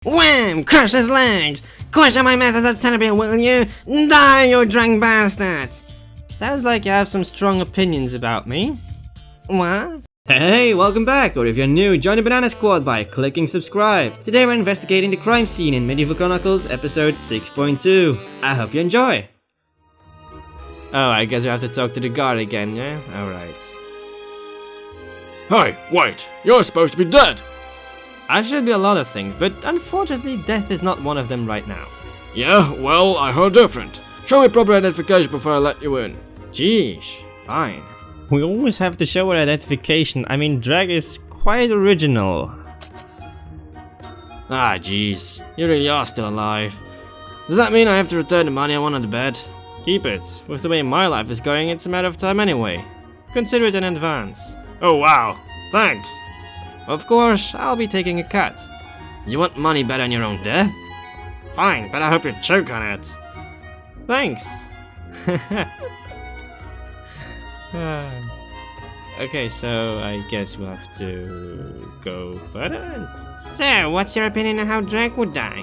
Wham! Crush his legs! Question my methods of therapy, will you? Die, you drunk bastard! Sounds like you have some strong opinions about me. What? Hey, welcome back, or if you're new, join the Banana Squad by clicking subscribe. Today we're investigating the crime scene in Medieval Chronicles episode 6.2. I hope you enjoy. Oh, I guess we have to talk to the guard again, yeah? Alright. Hey, wait, you're supposed to be dead! I should be a lot of things, but unfortunately death is not one of them right now. Yeah, well, I heard different. Show me proper identification before I let you in. Jeez, fine. We always have to show our identification. I mean, Dregg is quite original. Ah, jeez, you really are still alive. Does that mean I have to return the money I won on the bed? Keep it. With the way my life is going, it's a matter of time anyway. Consider it in advance. Oh wow, thanks. Of course, I'll be taking a cut. You want money better than your own death? Fine, but I hope you choke on it. Thanks. Okay, so I guess we'll have to go further. So, what's your opinion on how Dregg would die?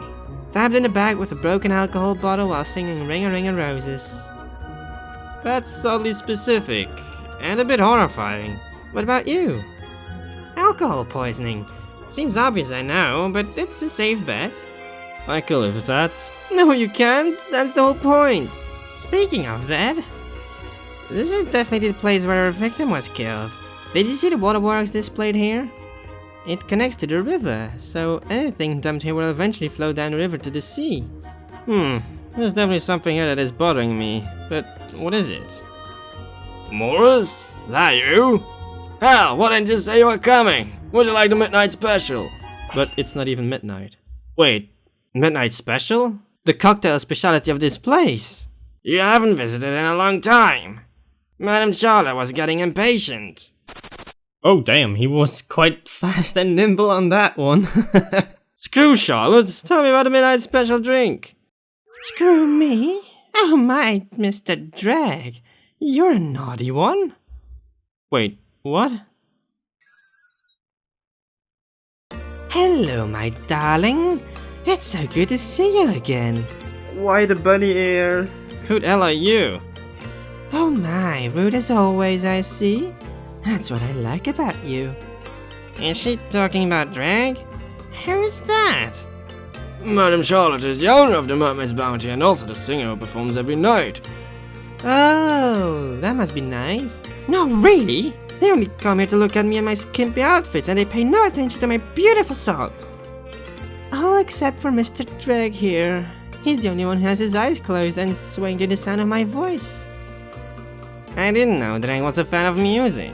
Stabbed in the back with a broken alcohol bottle while singing Ring a Ring of Roses. That's oddly specific, and a bit horrifying. What about you? Alcohol poisoning. Seems obvious, I know, but it's a safe bet. I can live with that. No, you can't. That's the whole point. Speaking of that, this is definitely the place where our victim was killed. Did you see the waterworks displayed here? It connects to the river, so anything dumped here will eventually flow down the river to the sea. There's definitely something here that is bothering me, but what is it? Moriss? That you? Hell, why didn't you say you were coming? Would you like the midnight special? But it's not even midnight. Wait, midnight special? The cocktail specialty of this place. You haven't visited in a long time. Madam Charlotte was getting impatient. Oh damn, he was quite fast and nimble on that one. Screw Charlotte, tell me about the midnight special drink. Screw me? Oh my, Mr. Dregg, you're a naughty one. Wait, what? Hello, my darling. It's so good to see you again. Why the bunny ears? Who the hell are you? Oh my, rude as always, I see. That's what I like about you. Is she talking about Dregg? Who is that? Madam Charlotte is the owner of the Mermaid's Bounty and also the singer who performs every night. Oh, that must be nice. No, really? They only come here to look at me and my skimpy outfits and they pay no attention to my beautiful song. All except for Mr. Dregg here. He's the only one who has his eyes closed and swaying to the sound of my voice. I didn't know Dregg was a fan of music.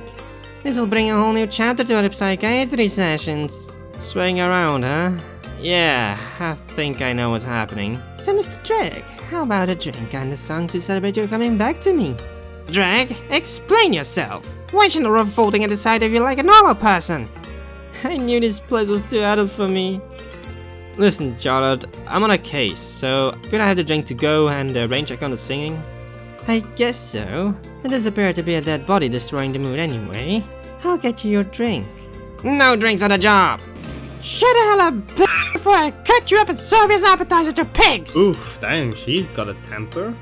This'll bring a whole new chapter to our psychiatry sessions. Swaying around, huh? Yeah, I think I know what's happening. So Mr. Dregg, how about a drink and a song to celebrate your coming back to me? Dregg, explain yourself! Why shouldn't I rub folding at the side of you like a normal person? I knew this place was too adult for me. Listen, Charlotte, I'm on a case, so could I have the drink to go and rain check on the singing? I guess so. It does appear to be a dead body destroying the mood anyway. I'll get you your drink. No drinks on the job! Shut the hell up, bitch, before I cut you up and serve you as an appetizer to pigs! Oof, damn, she's got a temper.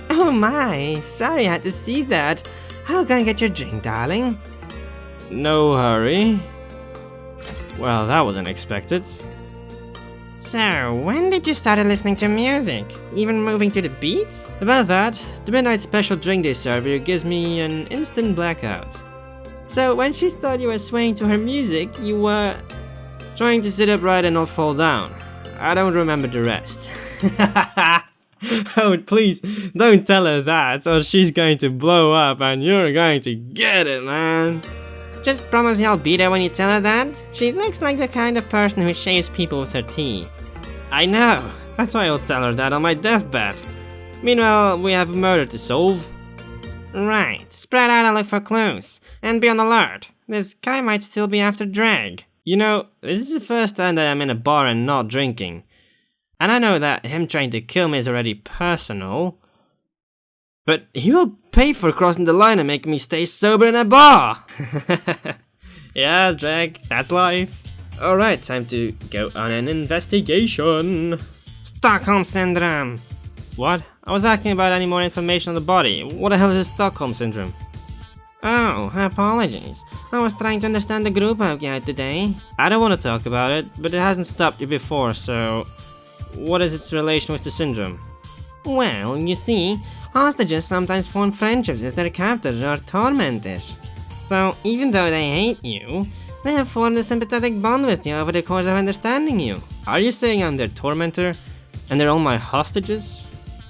Oh my, sorry I had to see that. I'll go and get your drink, darling. No hurry. Well, that was unexpected. So, when did you start listening to music? Even moving to the beat? About that, the midnight special drink they serve here gives me an instant blackout. So, when she thought you were swaying to her music, you were trying to sit upright and not fall down. I don't remember the rest. Oh, please, don't tell her that, or she's going to blow up and you're going to get it, man. Just promise you'll be there when you tell her that. She looks like the kind of person who shaves people with her teeth. I know, that's why I'll tell her that on my deathbed. Meanwhile, we have a murder to solve. Right, spread out and look for clues. And be on alert. This guy might still be after Dregg. You know, this is the first time that I'm in a bar and not drinking. And I know that him trying to kill me is already personal. But he will pay for crossing the line and making me stay sober in a bar! Yeah, Dregg, that's life. Alright, time to go on an investigation. Stockholm Syndrome. What? I was asking about any more information on the body. What the hell is Stockholm Syndrome? Oh, apologies. I was trying to understand the group out today. I don't want to talk about it, but it hasn't stopped you before, so... What is its relation with the syndrome? Well, you see, hostages sometimes form friendships with their captors or tormentors. So, even though they hate you, they have formed a sympathetic bond with you over the course of understanding you. Are you saying I'm their tormentor, and they're all my hostages?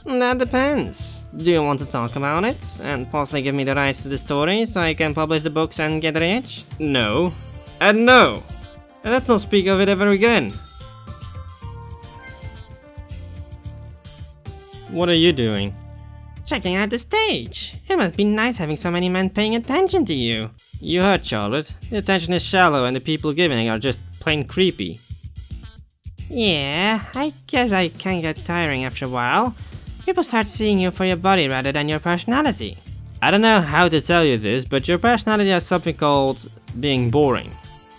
That depends. Do you want to talk about it, and possibly give me the rights to the story so I can publish the books and get rich? No. And no! And let's not speak of it ever again. What are you doing? Checking out the stage. It must be nice having so many men paying attention to you. You heard, Charlotte. The attention is shallow and the people giving are just plain creepy. Yeah, I guess I can get tiring after a while. People start seeing you for your body rather than your personality. I don't know how to tell you this, but your personality has something called being boring.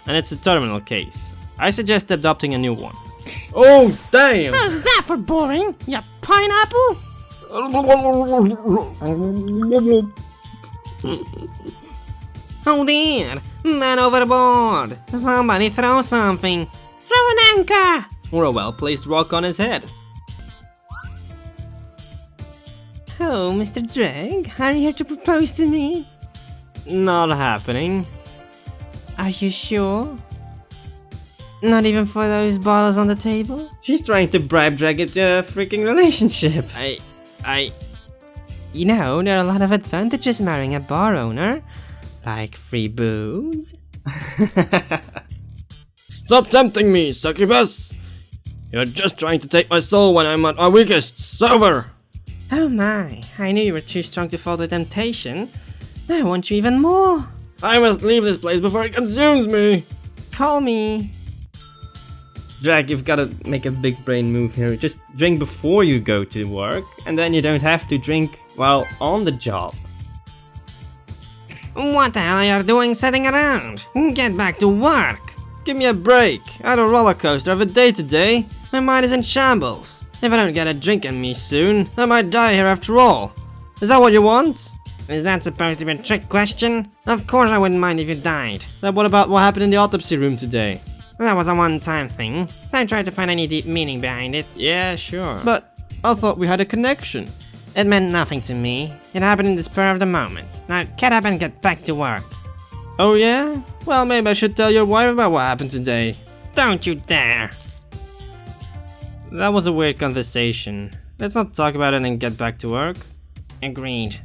And it's a terminal case. I suggest adopting a new one. Oh, damn! How's that for boring, you pineapple? Oh dear, man overboard. Somebody throw something. Throw an anchor! Or a well-placed rock on his head. Oh, Mr. Dregg, are you here to propose to me? Not happening. Are you sure? Not even for those bottles on the table? She's trying to bribe Dregg into a freaking relationship. You know, there are a lot of advantages marrying a bar owner. Like free booze. Stop tempting me, succubus! You're just trying to take my soul when I'm at my weakest. Sober! Oh my, I knew you were too strong to fall to temptation. Now I want you even more. I must leave this place before it consumes me! Call me. Dregg, you've gotta make a big brain move here. Just drink before you go to work, and then you don't have to drink while on the job. What the hell are you doing sitting around? Get back to work! Give me a break. I had a roller coaster of a day today. My mind is in shambles. If I don't get a drink in me soon, I might die here after all. Is that what you want? Is that supposed to be a trick question? Of course I wouldn't mind if you died. Then what about what happened in the autopsy room today? That was a one-time thing. Don't try to find any deep meaning behind it. Yeah, sure. But I thought we had a connection. It meant nothing to me. It happened in the spur of the moment. Now get up and get back to work. Oh yeah? Well, maybe I should tell your wife about what happened today. Don't you dare! That was a weird conversation. Let's not talk about it and get back to work. Agreed.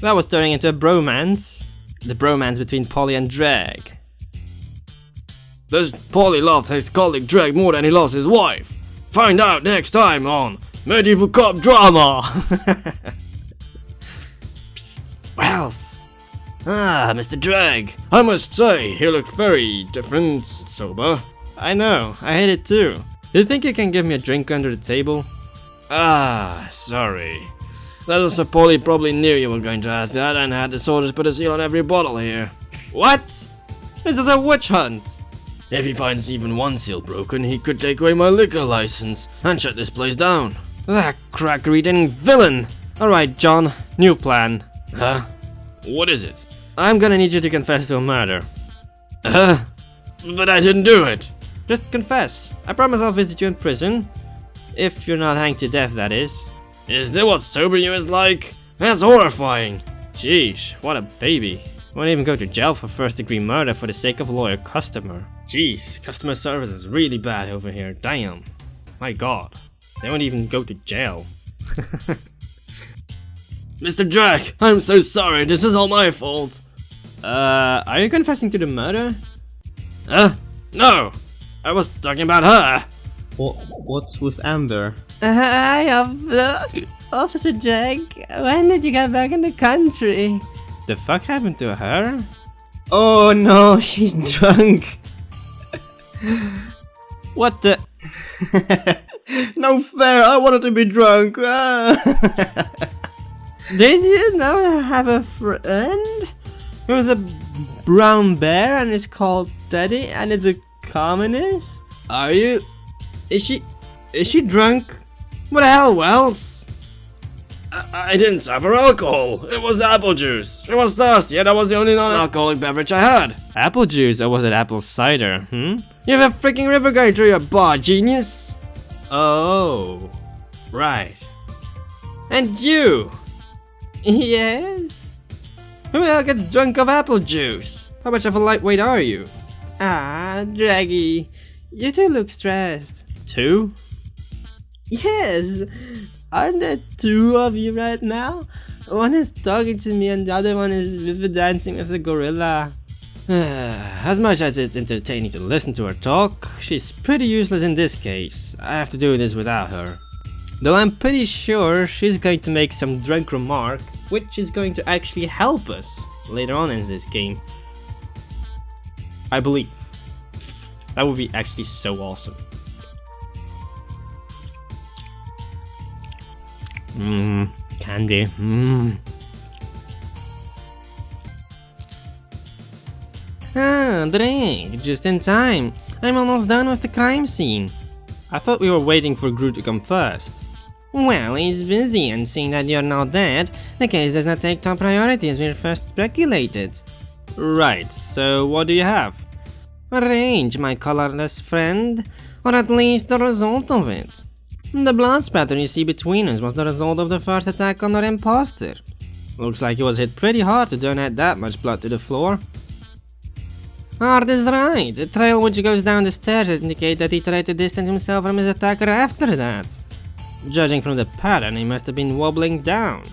That was turning into a bromance. The bromance between Polly and Dregg. Does Polly love his colleague Dregg more than he loves his wife? Find out next time on Medieval Cop Drama! Psst, Wells! Ah, Mr. Dregg. I must say, he looked very different, sober. I know, I hate it too. Do you think you can give me a drink under the table? Ah, sorry. That was Polly probably knew you were going to ask that and had the soldiers put a seal on every bottle here. What? This is a witch hunt! If he finds even one seal broken, he could take away my liquor license and shut this place down. That crack-eating villain! Alright, John, new plan. Huh? What is it? I'm gonna need you to confess to a murder. But I didn't do it! Just confess. I promise I'll visit you in prison. If you're not hanged to death, that is. Is that what sober you is like? That's horrifying! Sheesh, what a baby. Won't even go to jail for first-degree murder for the sake of a loyal customer. Jeez, customer service is really bad over here, damn. My god, they won't even go to jail. Mr. Dregg, I'm so sorry, this is all my fault. Are you confessing to the murder? No! I was talking about her! What's with Amber? Hi, Officer Dregg. When did you get back in the country? The fuck happened to her? Oh no, she's drunk. What the? No fair, I wanted to be drunk. Did you never have a friend? With a brown bear and it's called Teddy and it's a communist? Are you? Is she drunk? What the hell, Wells? I didn't suffer alcohol. It was apple juice. It was thirsty and that was the only non-alcoholic beverage I had. Apple juice, or was it apple cider, You have a freaking river going through your bar, genius. Oh, right. And you? Yes? Who the hell gets drunk of apple juice? How much of a lightweight are you? Ah, Dreggy, you two look stressed. Two? Yes. Aren't there two of you right now? One is talking to me and the other one is river dancing with the gorilla. As much as it's entertaining to listen to her talk, she's pretty useless in this case. I have to do this without her. Though I'm pretty sure she's going to make some drunk remark, which is going to actually help us later on in this game. I believe. That would be actually so awesome. Candy. Ah, Dregg, just in time. I'm almost done with the crime scene. I thought we were waiting for Groot to come first. Well, he's busy, and seeing that you're not dead, the case does not take top priority as we first speculated. Right, so what do you have? Rage, my colorless friend, or at least the result of it. The blood spatter you see between us was the result of the first attack on our imposter. Looks like he was hit pretty hard to donate that much blood to the floor. Art is right, the trail which goes down the stairs indicates that he tried to distance himself from his attacker after that. Judging from the pattern, he must have been wobbling down.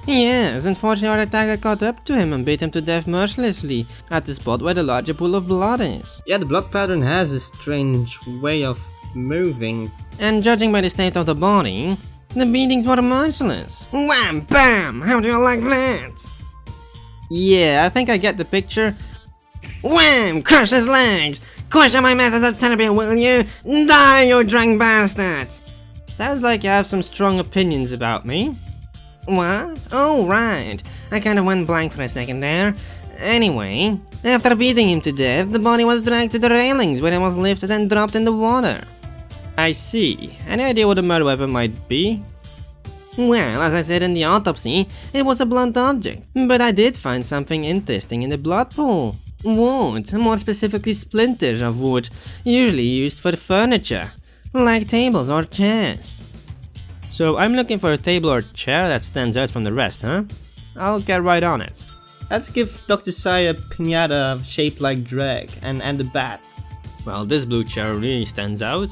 Yes, unfortunately our attacker caught up to him and beat him to death mercilessly at the spot where the larger pool of blood is. Yeah, the blood pattern has a strange way of moving. And judging by the state of the body, the beatings were merciless. Wham bam! How do you like that? Yeah, I think I get the picture. Wham! Crush his legs! Question my methods of therapy, will you? Die, you drunk bastard! Sounds like you have some strong opinions about me. What? Oh, right. I kind of went blank for a second there. Anyway, after beating him to death, the body was dragged to the railings where it was lifted and dropped in the water. I see. Any idea what the murder weapon might be? Well, as I said in the autopsy, it was a blunt object, but I did find something interesting in the blood pool. Wood, more specifically splinters of wood, usually used for furniture, like tables or chairs. So I'm looking for a table or chair that stands out from the rest, huh? I'll get right on it. Let's give Dr. Sai a pinata shaped like Dregg and a bat. Well, this blue chair really stands out.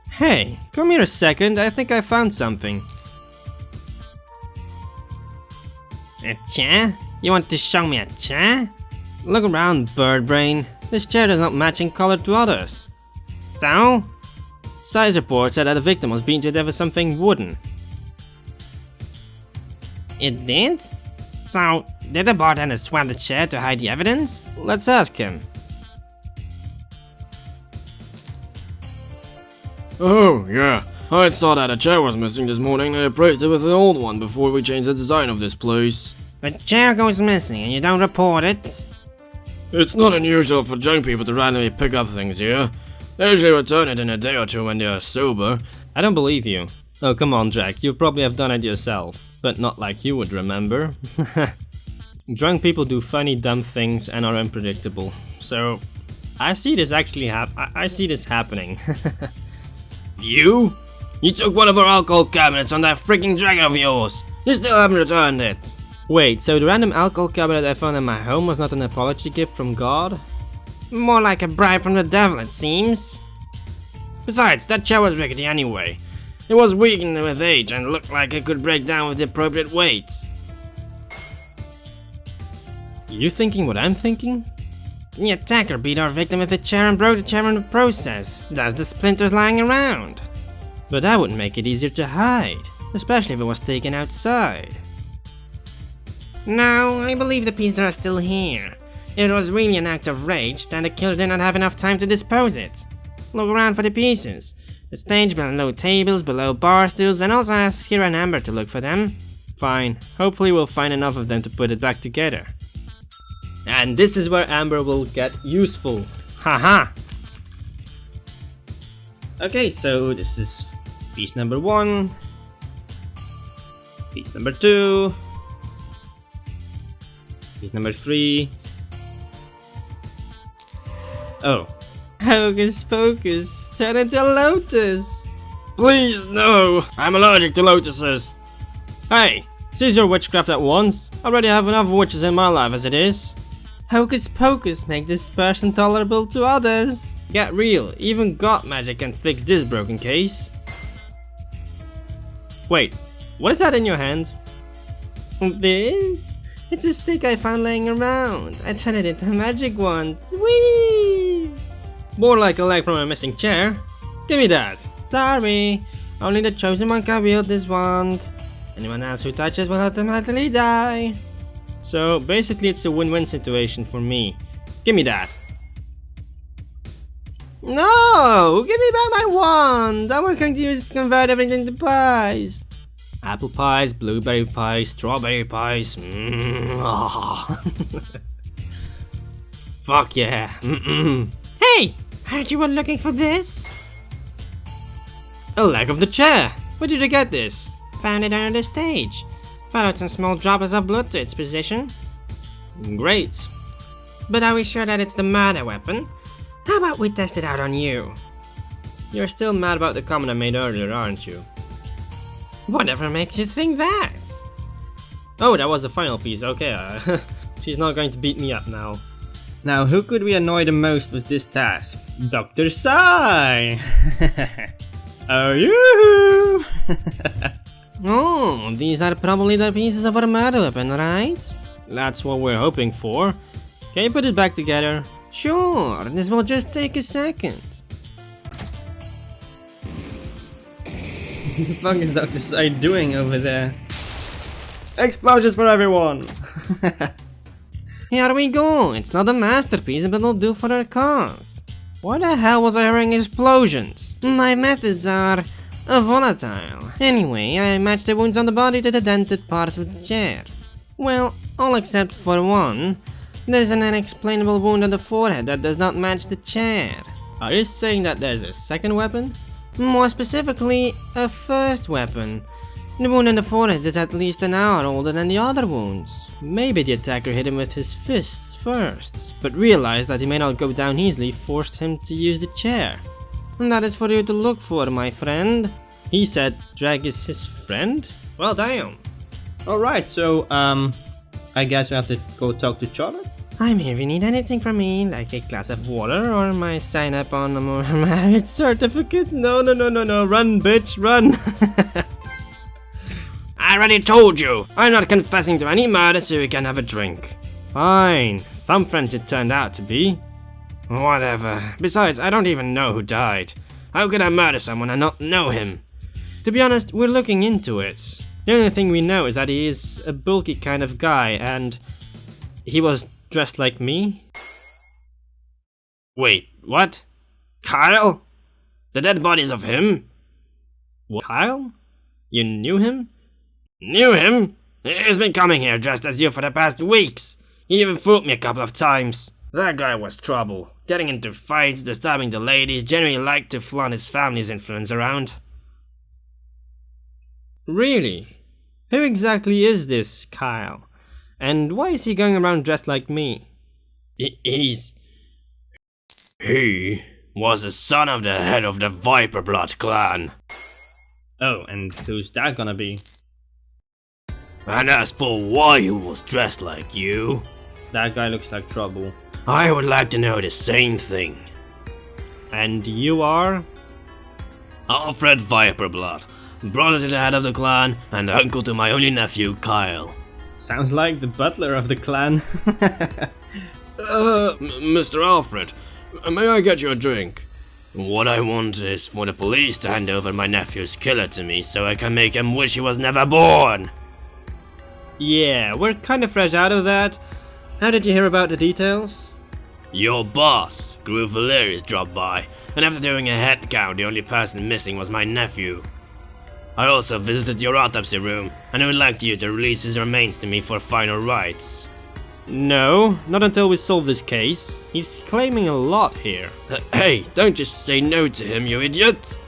Hey, come here a second, I think I found something. A chair? You want to show me a chair? Look around, bird brain. This chair does not match in color to others. So? Size report said that the victim was beaten to death with something wooden. It did? So, did the bartender swap the chair to hide the evidence? Let's ask him. Oh, yeah. I saw that a chair was missing this morning and I replaced it with an old one before we changed the design of this place. The chair goes missing and you don't report it? It's not unusual for drunk people to randomly pick up things here. They usually return it in a day or two when they are sober. I don't believe you. Oh, come on, Jack. You probably have done it yourself. But not like you would remember. Drunk people do funny, dumb things and are unpredictable. So, I see this actually I see this happening. You? You took one of our alcohol cabinets on that freaking dragon of yours. You still haven't returned it. Wait, so the random alcohol cabinet I found in my home was not an apology gift from God? More like a bribe from the devil, it seems. Besides, that chair was rickety anyway. It was weakened with age and looked like it could break down with the appropriate weight. You thinking what I'm thinking? The attacker beat our victim with a chair and broke the chair in the process. Thus the splinters lying around. But that would make it easier to hide, especially if it was taken outside. No, I believe the pieces are still here. If it was really an act of rage, then the killer did not have enough time to dispose it. Look around for the pieces. The stage below tables, below bar stools, and also ask here and Amber to look for them. Fine, hopefully we'll find enough of them to put it back together. And this is where Amber will get useful. Haha! Okay, so this is piece number 1. Piece number 2. Piece number 3. Oh. Hocus pocus, turn into a lotus. Please, no! I'm allergic to lotuses. Hey! Cease your witchcraft at once. I already have enough witches in my life as it is. Hocus pocus, make this person tolerable to others. Get real, even god magic can fix this broken case. Wait, what is that in your hand? This? It's a stick I found laying around. I turned it into a magic wand. Whee! More like a leg from a missing chair. Give me that. Sorry, only the chosen one can wield this wand. Anyone else who touches will automatically die. So basically it's a win-win situation for me. Give me that. No! Give me back my wand! I was going to use it to convert everything to pies. Apple pies, blueberry pies, strawberry pies. Fuck yeah. Hey! Heard you were looking for this? A leg of the chair. Where did you get this? Found it under the stage. Followed some small droplets of blood to its position. Great. But are we sure that it's the murder weapon? How about we test it out on you? You're still mad about the comment I made earlier, aren't you? Whatever makes you think that? Oh, that was the final piece. Okay, she's not going to beat me up now. Now, who could we annoy the most with this task? Dr. Sai! Oh, yoo-hoo! Oh, these are probably the pieces of our murder weapon, right? That's what we're hoping for. Can you put it back together? Sure, this will just take a second. What the fuck is Dr. Sai doing over there? Explosions for everyone! Here we go, it's not a masterpiece, but it'll do for our cause. Why the hell was I hearing explosions? My methods are volatile. Anyway, I matched the wounds on the body to the dented parts of the chair. Well, all except for one. There's an unexplainable wound on the forehead that does not match the chair. Are you saying that there's a second weapon? More specifically, a first weapon. The wound on the forehead is at least an hour older than the other wounds. Maybe the attacker hit him with his fists first, but realized that he may not go down easily, forced him to use the chair. And that is for you to look for, my friend. He said Dregg is his friend? Well, damn. Alright, so, I guess we have to go talk to Charlotte? I'm here if you need anything from me, like a glass of water or my sign up on a marriage certificate. No, run, bitch, run. I already told you, I'm not confessing to any murder so we can have a drink. Fine, some friends it turned out to be. Whatever. Besides, I don't even know who died. How could I murder someone and not know him? To be honest, we're looking into it. The only thing we know is that he is a bulky kind of guy and he was dressed like me. Wait, what? Kyle? The dead bodies of him? What? Kyle? You knew him? Knew him? He's been coming here dressed as you for the past weeks. He even fooled me a couple of times. That guy was trouble. Getting into fights, disturbing the ladies, generally liked to flaunt his family's influence around. Really? Who exactly is this Kyle? And why is he going around dressed like me? He was the son of the head of the Viper Blood clan. Oh, and who's that gonna be? And as for why he was dressed like you, That guy looks like trouble. I would like to know the same thing. And you are? Alfred Viperblood, brother to the head of the clan and uncle to my only nephew Kyle. Sounds like the butler of the clan. Mr. Alfred, may I get you a drink? What I want is for the police to hand over my nephew's killer to me so I can make him wish he was never born. Yeah, we're kind of fresh out of that. How did you hear about the details? Your boss, Gru Valerius, dropped by, and after doing a head count, the only person missing was my nephew. I also visited your autopsy room, and I would like you to release his remains to me for final rites. No, not until we solve this case. He's claiming a lot here. Hey, don't just say no to him, you idiot!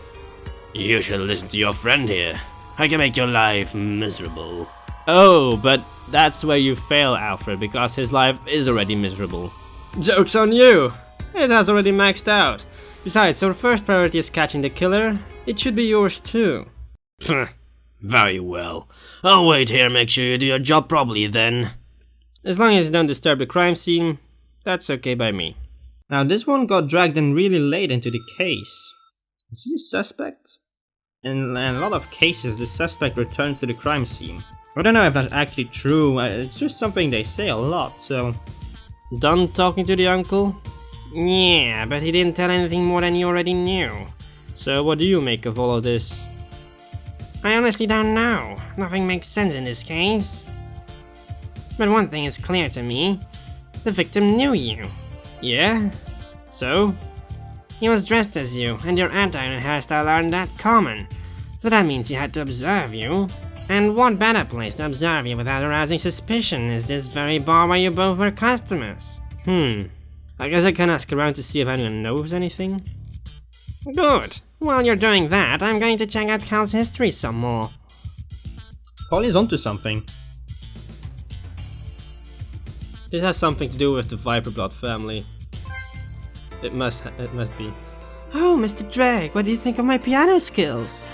You should listen to your friend here. I can make your life miserable. Oh, but that's where you fail, Alfred, because his life is already miserable. Joke's on you! It has already maxed out. Besides, our first priority is catching the killer. It should be yours too. Very well. I'll wait here and make sure you do your job properly then. As long as you don't disturb the crime scene, that's okay by me. Now this one got dragged in really late into the case. Is he a suspect? In a lot of cases, the suspect returns to the crime scene. I don't know if that's actually true, it's just something they say a lot, so... Done talking to the uncle? Yeah, but he didn't tell anything more than you already knew. So what do you make of all of this? I honestly don't know. Nothing makes sense in this case. But one thing is clear to me. The victim knew you. Yeah? So? He was dressed as you, and your attire and hairstyle aren't that common. So that means he had to observe you. And what better place to observe you without arousing suspicion is this very bar where you both were customers. I guess I can ask around to see if anyone knows anything. Good. While you're doing that, I'm going to check out Cal's history some more. Polly's onto something. This has something to do with the Viperblood family. It must be. Oh, Mr. Dregg, what do you think of my piano skills?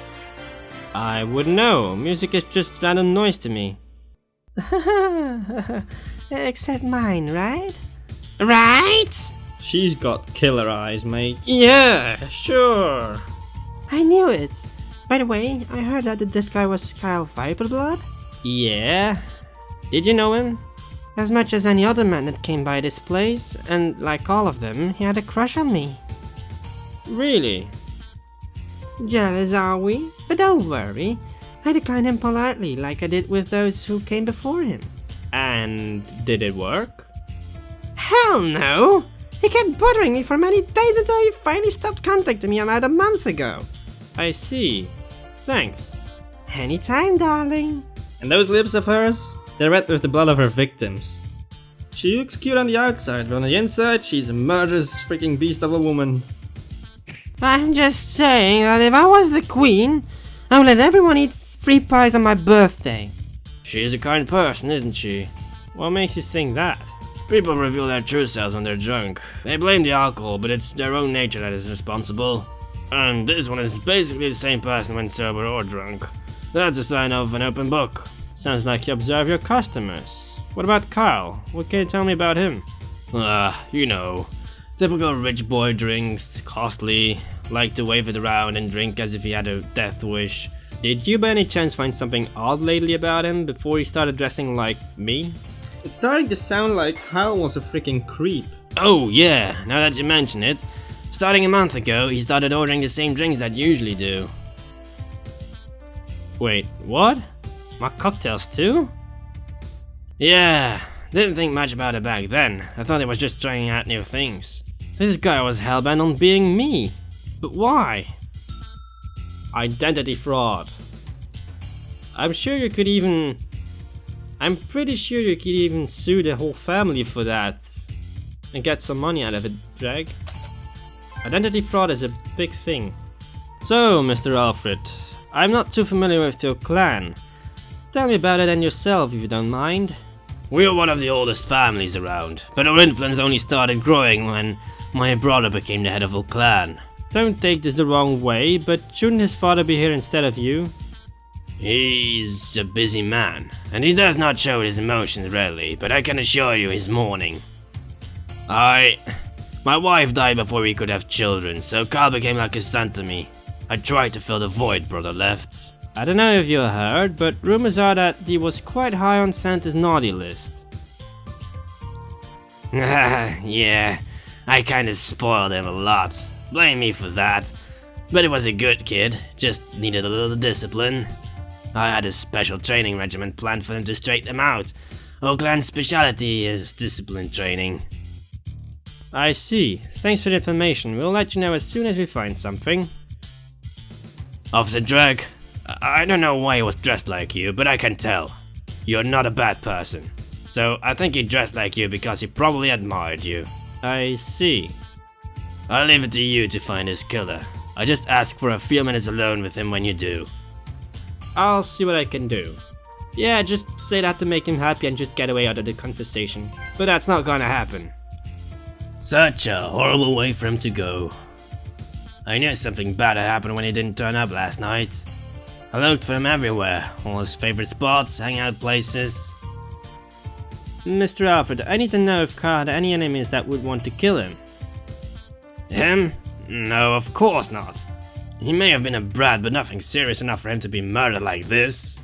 I wouldn't know. Music is just random noise to me. Except mine, right? Right? She's got killer eyes, mate. Yeah, sure. I knew it. By the way, I heard that the dead guy was Kyle Viperblood. Yeah. Did you know him? As much as any other man that came by this place, and like all of them, he had a crush on me. Really? Jealous, are we? But don't worry. I declined him politely, like I did with those who came before him. And did it work? Hell no! He kept bothering me for many days until he finally stopped contacting me about a month ago. I see. Thanks. Anytime, darling. And those lips of hers? They're red with the blood of her victims. She looks cute on the outside, but on the inside, she's a murderous freaking beast of a woman. I'm just saying that if I was the queen, I would let everyone eat free pies on my birthday. She's a kind person, isn't she? What makes you think that? People reveal their true selves when they're drunk. They blame the alcohol, but it's their own nature that is responsible. And this one is basically the same person when sober or drunk. That's a sign of an open book. Sounds like you observe your customers. What about Carl? What can you tell me about him? You know. Typical rich boy drinks, costly, like to wave it around and drink as if he had a death wish. Did you by any chance find something odd lately about him before he started dressing like me? It's starting to sound like Kyle was a freaking creep. Oh yeah, now that you mention it. Starting a month ago, he started ordering the same drinks that you usually do. Wait, what? My cocktails too? Yeah, didn't think much about it back then. I thought he was just trying out new things. This guy was hellbent on being me. But why? Identity fraud. I'm pretty sure you could even sue the whole family for that. And get some money out of it, Dregg. Identity fraud is a big thing. So, Mr. Alfred, I'm not too familiar with your clan. Tell me about it and yourself if you don't mind. We're one of the oldest families around, but our influence only started growing when my brother became the head of our clan. Don't take this the wrong way, but shouldn't his father be here instead of you? He's a busy man, and he does not show his emotions readily, but I can assure you he's mourning. My wife died before we could have children, so Carl became like a son to me. I tried to fill the void brother left. I don't know if you heard, but rumors are that he was quite high on Santa's naughty list. Yeah, I kinda spoiled him a lot. Blame me for that. But he was a good kid, just needed a little discipline. I had a special training regimen planned for him to straighten him out. Our clan's specialty is discipline training. I see. Thanks for the information. We'll let you know as soon as we find something. Officer Dregg, I don't know why he was dressed like you, but I can tell. You're not a bad person. So I think he dressed like you because he probably admired you. I see. I'll leave it to you to find his killer. I just ask for a few minutes alone with him when you do. I'll see what I can do. Yeah, just say that to make him happy and just get away out of the conversation. But that's not gonna happen. Such a horrible way for him to go. I knew something bad had happened when he didn't turn up last night. I looked for him everywhere, all his favorite spots, hangout places. Mr. Alfred, I need to know if Carl had any enemies that would want to kill him. Him? No, of course not. He may have been a brat, but nothing serious enough for him to be murdered like this.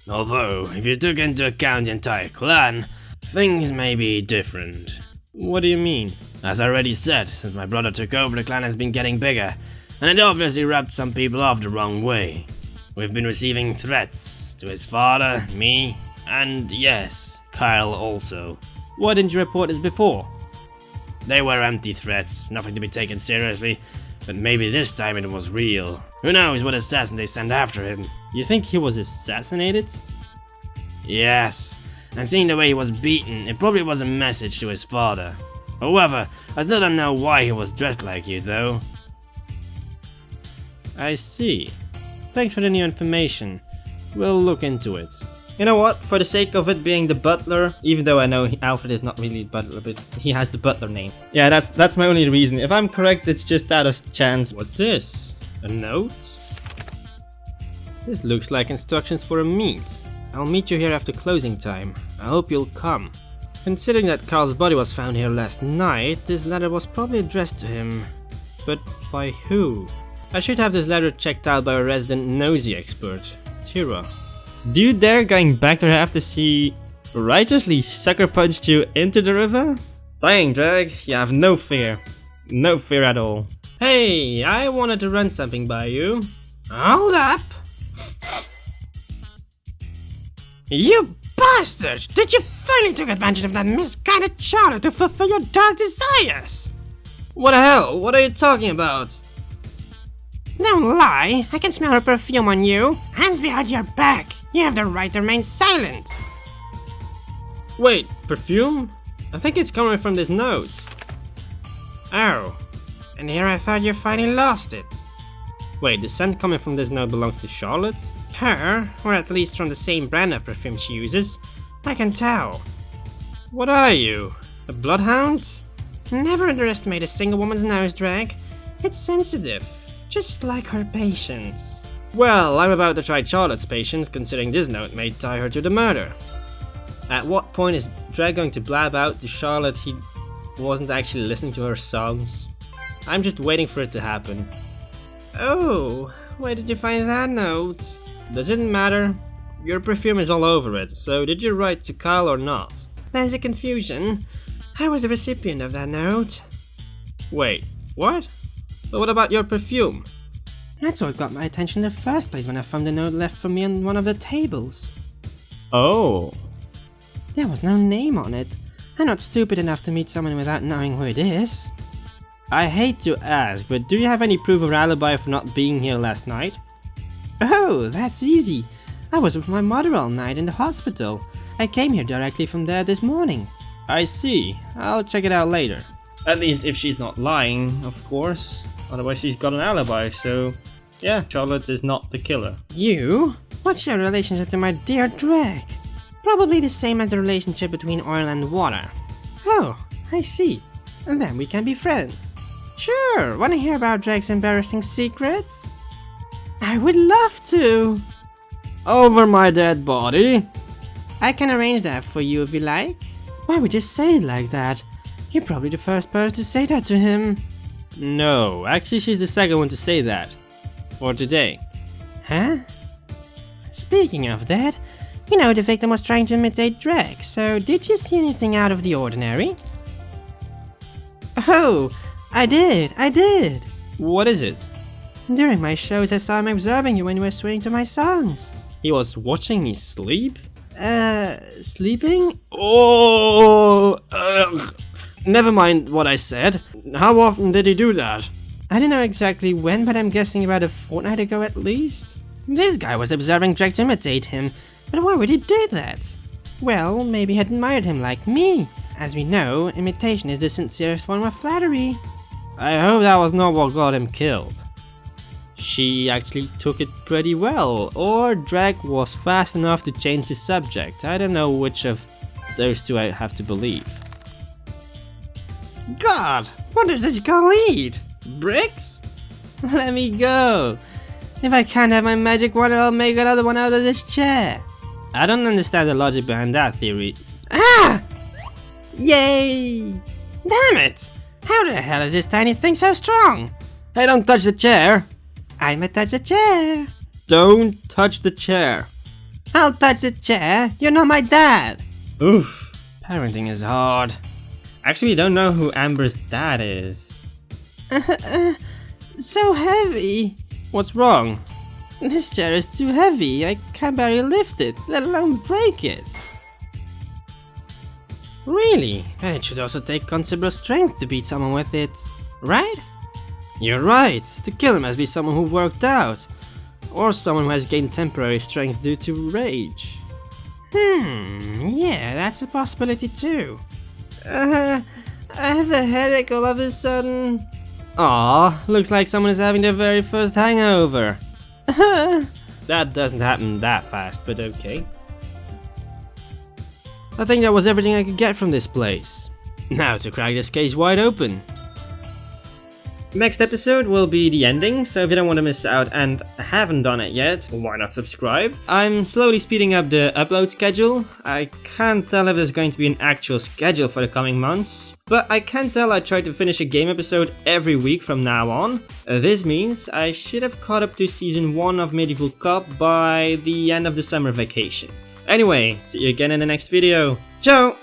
Although, if you took into account the entire clan, things may be different. What do you mean? As I already said, since my brother took over, the clan has been getting bigger, and it obviously rubbed some people off the wrong way. We've been receiving threats to his father, me, and yes, Kyle also. Why didn't you report this before? They were empty threats, nothing to be taken seriously, but maybe this time it was real. Who knows what assassin they sent after him? You think he was assassinated? Yes, and seeing the way he was beaten, it probably was a message to his father. However, I still don't know why he was dressed like you though. I see. Thanks for the new information. We'll look into it. You know what? For the sake of it being the butler, even though I know Alfred is not really the butler, but he has the butler name. Yeah, that's my only reason. If I'm correct, it's just out of chance. What's this? A note? This looks like instructions for a meet. I'll meet you here after closing time. I hope you'll come. Considering that Carl's body was found here last night, this letter was probably addressed to him. But by who? I should have this letter checked out by a resident nosy expert, Tira. Do you dare going back to her after she righteously sucker punched you into the river? Dang, Dregg, you have no fear. No fear at all. Hey, I wanted to run something by you. Hold up! You bastard! Did you finally take advantage of that misguided charter to fulfill your dark desires? What the hell? What are you talking about? Don't lie, I can smell her perfume on you. Hands behind your back. You have the right to remain silent. Wait, perfume? I think it's coming from this note. Oh, and here I thought you finally lost it. Wait, the scent coming from this note belongs to Charlotte? Her, or at least from the same brand of perfume she uses. I can tell. What are you? A bloodhound? Never underestimate a single woman's nose, Dregg. It's sensitive, just like her patience. Well, I'm about to try Charlotte's patience, considering this note may tie her to the murder. At what point is Dregg going to blab out to Charlotte he wasn't actually listening to her songs? I'm just waiting for it to happen. Oh, where did you find that note? Does it matter? Your perfume is all over it, so did you write to Kyle or not? There's a confusion. I was the recipient of that note. Wait, what? But what about your perfume? That's what got my attention in the first place when I found the note left for me on one of the tables. Oh. There was no name on it. I'm not stupid enough to meet someone without knowing who it is. I hate to ask, but do you have any proof or alibi for not being here last night? Oh, that's easy. I was with my mother all night in the hospital. I came here directly from there this morning. I see. I'll check it out later. At least if she's not lying, of course. Otherwise she's got an alibi, so yeah, Charlotte is not the killer. You? What's your relationship to my dear Dregg? Probably the same as the relationship between oil and water. Oh, I see. And then we can be friends. Sure, wanna hear about Dregg's embarrassing secrets? I would love to! Over my dead body? I can arrange that for you if you like. Why would you say it like that? You're probably the first person to say that to him. No, actually she's the second one to say that. For today. Huh? Speaking of that, you know the victim was trying to imitate Dregg, so did you see anything out of the ordinary? Oh, I did. What is it? During my shows I saw him observing you when you were swaying to my songs. He was watching me sleep? Sleeping? Oh, never mind what I said. How often did he do that? I don't know exactly when, but I'm guessing about a fortnight ago at least. This guy was observing Dregg to imitate him, but why would he do that? Well, maybe he admired him like me. As we know, imitation is the sincerest form of flattery. I hope that was not what got him killed. She actually took it pretty well, or Dregg was fast enough to change the subject. I don't know which of those two I have to believe. God, what does this girl eat? Bricks? Let me go. If I can't have my magic wand, I'll make another one out of this chair. I don't understand the logic behind that theory. Ah! Yay! Damn it! How the hell is this tiny thing so strong? Hey, don't touch the chair! I'ma touch the chair. Don't touch the chair. I'll touch the chair. You're not my dad. Oof. Parenting is hard. Actually, we don't know who Amber's dad is. So heavy. What's wrong? This chair is too heavy. I can barely lift it, let alone break it. Really? It should also take considerable strength to beat someone with it, right? You're right. The killer must be someone who worked out. Or someone who has gained temporary strength due to rage. Yeah, that's a possibility too. I have a headache all of a sudden. Aw, looks like someone is having their very first hangover. That doesn't happen that fast, but okay. I think that was everything I could get from this place. Now to crack this case wide open. Next episode will be the ending, so if you don't want to miss out and haven't done it yet, why not subscribe? I'm slowly speeding up the upload schedule. I can't tell if there's going to be an actual schedule for the coming months, but I can tell I try to finish a game episode every week from now on. This means I should have caught up to season 1 of Medieval Cop by the end of the summer vacation. Anyway, see you again in the next video. Ciao!